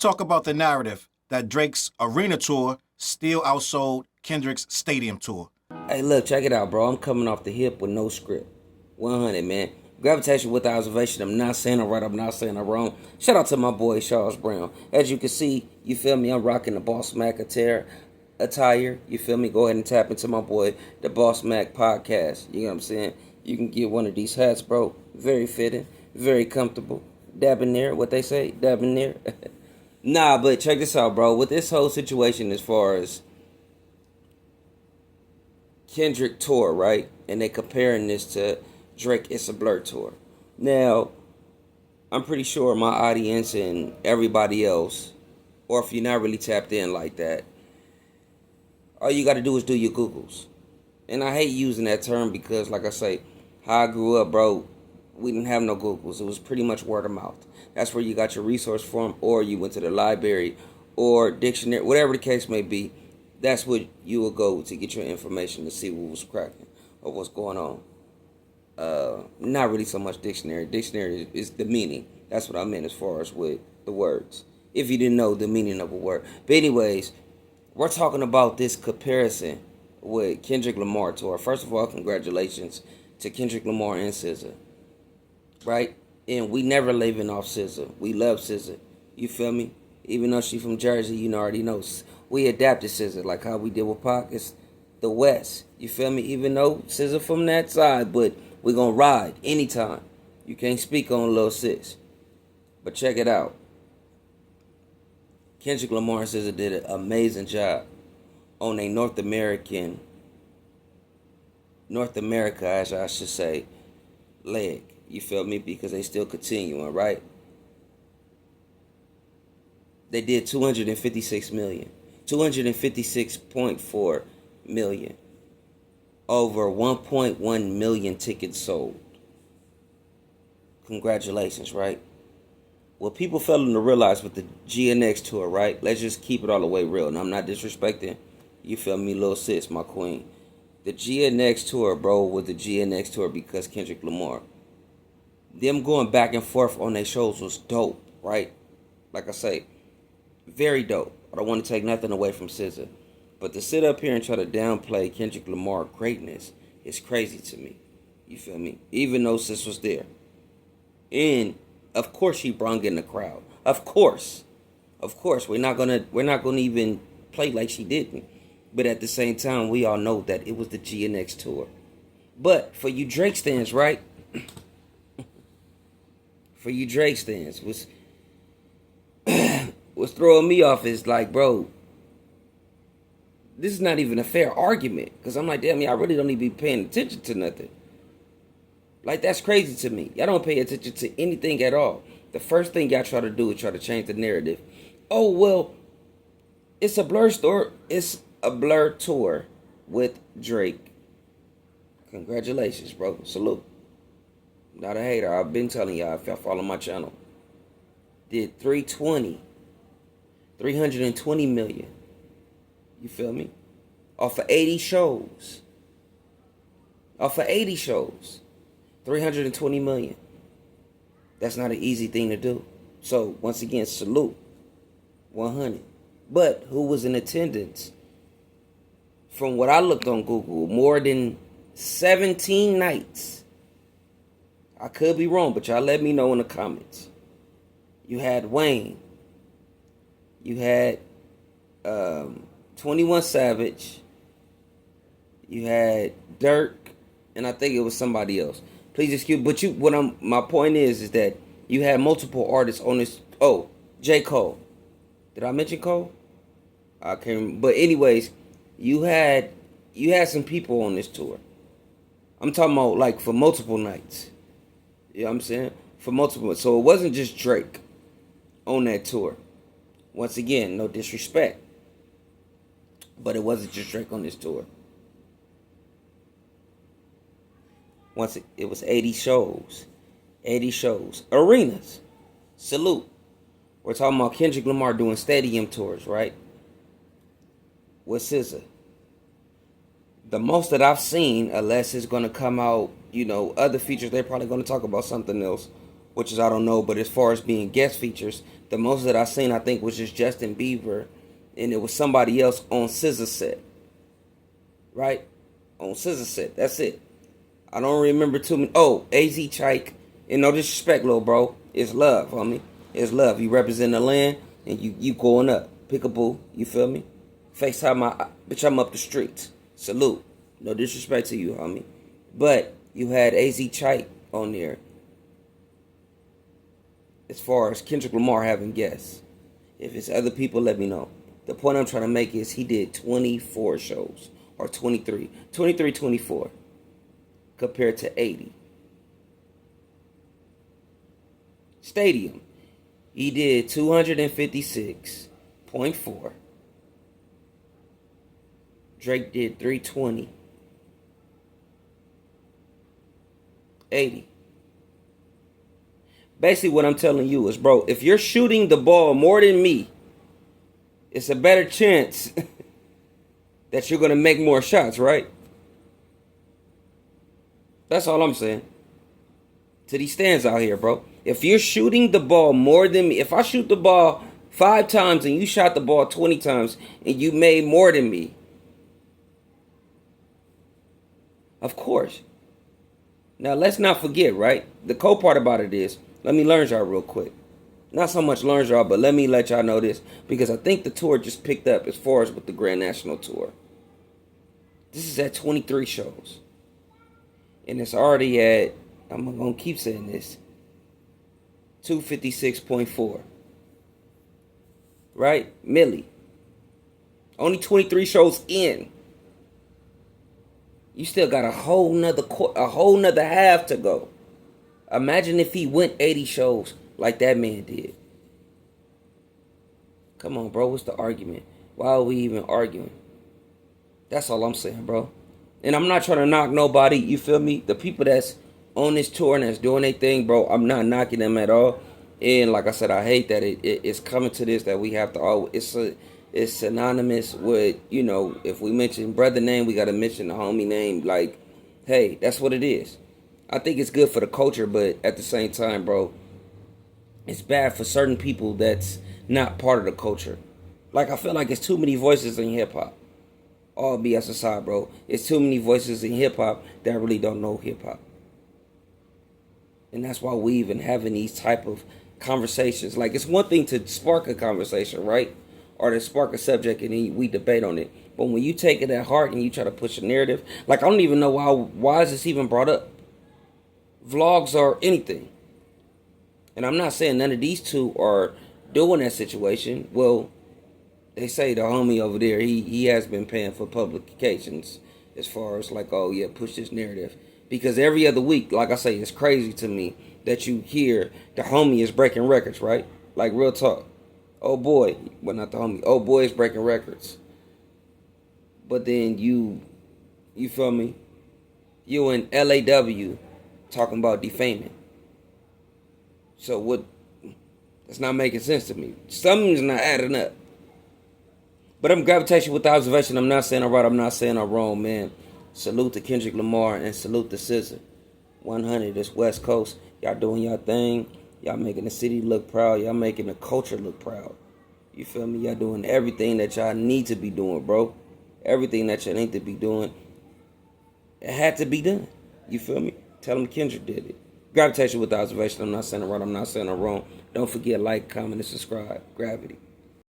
talk about the narrative that Drake's arena tour still outsold Kendrick's stadium tour. Hey, look, check it out, bro. I'm coming off the hip with no script. 100, man. Gravitation with observation. I'm not saying I'm right. I'm not saying I'm wrong. Shout out to my boy, Charles Brown. As you can see, you feel me? I'm rocking the Boss Mac attire. You feel me? Go ahead and tap into my boy, the Boss Mac podcast. You know what I'm saying? You can get one of these hats, bro. Very fitting. Very comfortable. Dabbing there. What they say? Dabbing there. Nah, but check this out, bro. With this whole situation as far as Kendrick tour, right? And they comparing this to Drake It's a Blur tour. Now, I'm pretty sure my audience and everybody else, or if you're not really tapped in like that, all you got to do is do your Googles. And I hate using that term because, like I say, how I grew up, bro, we didn't have no Googles. It was pretty much word of mouth. That's where you got your resource from, or you went to the library or dictionary, whatever the case may be. That's what you will go to get your information to see what was cracking or what's going on. Not really so much dictionary. Dictionary is the meaning. That's what I meant as far as with the words. If you didn't know the meaning of a word. But anyways, we're talking about this comparison with Kendrick Lamar tour. First of all, congratulations to Kendrick Lamar and SZA. Right? And we never leaving off SZA. We love SZA. You feel me? Even though she from Jersey, you already know. We adapted SZA like how we did with Pac. It's the West. You feel me? Even though SZA from that side, but we gonna ride anytime. You can't speak on Lil Sis. But check it out. Kendrick Lamar and SZA did an amazing job on a North America, as I should say, leg. You feel me? Because they still continuing, right? They did 256 million. 256.4 million. Over 1.1 million tickets sold. Congratulations, right? What people failing to realize with the GNX tour, right? Let's just keep it all the way real. And I'm not disrespecting, you feel me, Lil Sis, my queen. The GNX tour, bro, was the GNX tour because Kendrick Lamar. Them going back and forth on their shows was dope, right? Like I say, very dope. I don't want to take nothing away from SZA. But to sit up here and try to downplay Kendrick Lamar greatness is crazy to me. You feel me? Even though Sis was there. And of course she brung in the crowd. Of course. Of course. We're not gonna even play like she didn't. But at the same time, we all know that it was the GNX tour. But for you Drake stands, right? For you Drake stands, what's throwing me off is like, bro, this is not even a fair argument. Because I'm like, damn, y'all really don't even be paying attention to nothing. Like, that's crazy to me. Y'all don't pay attention to anything at all. The first thing y'all try to do is try to change the narrative. Oh, well, it's a Blur store. It's a Blur tour with Drake. Congratulations, bro. Salute. Not a hater. I've been telling y'all if y'all follow my channel. Did 320 million. You feel me? Off of 80 shows. Off of 80 shows. 320 million. That's not an easy thing to do. So, once again, salute. 100. But who was in attendance? From what I looked on Google, more than 17 nights. I could be wrong, but y'all let me know in the comments. You had Wayne. You had 21 Savage. You had Dirk, and I think it was somebody else. Please excuse, but my point is that you had multiple artists on this. Oh, J. Cole. Did I mention Cole? I can't remember. But anyways, you had some people on this tour. I'm talking about like for multiple nights. You know what I'm saying? For multiple. So it wasn't just Drake on that tour. Once again, no disrespect. But it wasn't just Drake on this tour. It was 80 shows. 80 shows. Arenas. Salute. We're talking about Kendrick Lamar doing stadium tours, right? With SZA. The most that I've seen, unless it's going to come out, other features, they're probably going to talk about something else which is I don't know, but as far as being guest features, the most that I seen I think was just Justin Bieber, and it was somebody else on Scissor Set, right? On Scissor Set, that's it. I don't remember too many. Oh, AZ Chike, and no disrespect, little bro, it's love, homie. It's love. You represent the land, and you going up. Pickable, you feel me? FaceTime my bitch, I'm up the streets. Salute. No disrespect to you, homie. But you had AZ Chike on there. As far as Kendrick Lamar having guests. If it's other people, let me know. The point I'm trying to make is he did 24 shows. Or 23. 23, 24. Compared to 80. Stadium. He did 256.4. Drake did 320. 80. Basically what I'm telling you is, bro, if you're shooting the ball more than me, it's a better chance that you're going to make more shots, right? That's all I'm saying. To these stands out here, bro. If you're shooting the ball more than me, if I shoot the ball 5 times and you shot the ball 20 times and you made more than me, of course. Now, let's not forget, right? The cool part about it is, let me learn y'all real quick. Not so much learn y'all, but let me let y'all know this. Because I think the tour just picked up as far as with the Grand National Tour. This is at 23 shows. And it's already at, I'm going to keep saying this, 256.4. Right? Millie. Only 23 shows in. You still got a whole nother half to go. Imagine if he went 80 shows like that man did. Come on, bro. What's the argument? Why are we even arguing? That's all I'm saying, bro. And I'm not trying to knock nobody. You feel me? The people that's on this tour and that's doing their thing, bro, I'm not knocking them at all. And like I said, I hate that it's coming to this that we have to always... It's synonymous with, you know, if we mention brother name, we got to mention the homie name. Like, hey, that's what it is. I think it's good for the culture, but at the same time, bro, it's bad for certain people that's not part of the culture. Like, I feel like it's too many voices in hip-hop. All BS aside, bro. It's too many voices in hip-hop that really don't know hip-hop. And that's why we even having these type of conversations. Like, it's one thing to spark a conversation, right? Or to spark a subject and then we debate on it. But when you take it at heart and you try to push a narrative, like I don't even know why is this even brought up? Vlogs or anything. And I'm not saying none of these two are doing that situation. Well, they say the homie over there, he has been paying for publications as far as like, oh yeah, push this narrative. Because every other week, like I say, it's crazy to me that you hear the homie is breaking records, right? Like real talk. Oh boy, well not the homie. Oh boy is breaking records. But then you feel me? You in LAW talking about defaming. So what? It's not making sense to me. Something's not adding up. But I'm gravitating with the observation. I'm not saying I'm right. I'm not saying I'm wrong, man. Salute to Kendrick Lamar and salute to SZA. 100. This West Coast. Y'all doing y'all thing. Y'all making the city look proud. Y'all making the culture look proud. You feel me? Y'all doing everything that y'all need to be doing, bro. Everything that y'all need to be doing. It had to be done. You feel me? Tell them Kendrick did it. Gravitation with the observation. I'm not saying I'm right. I'm not saying I'm wrong. Don't forget, like, comment, and subscribe. Gravity.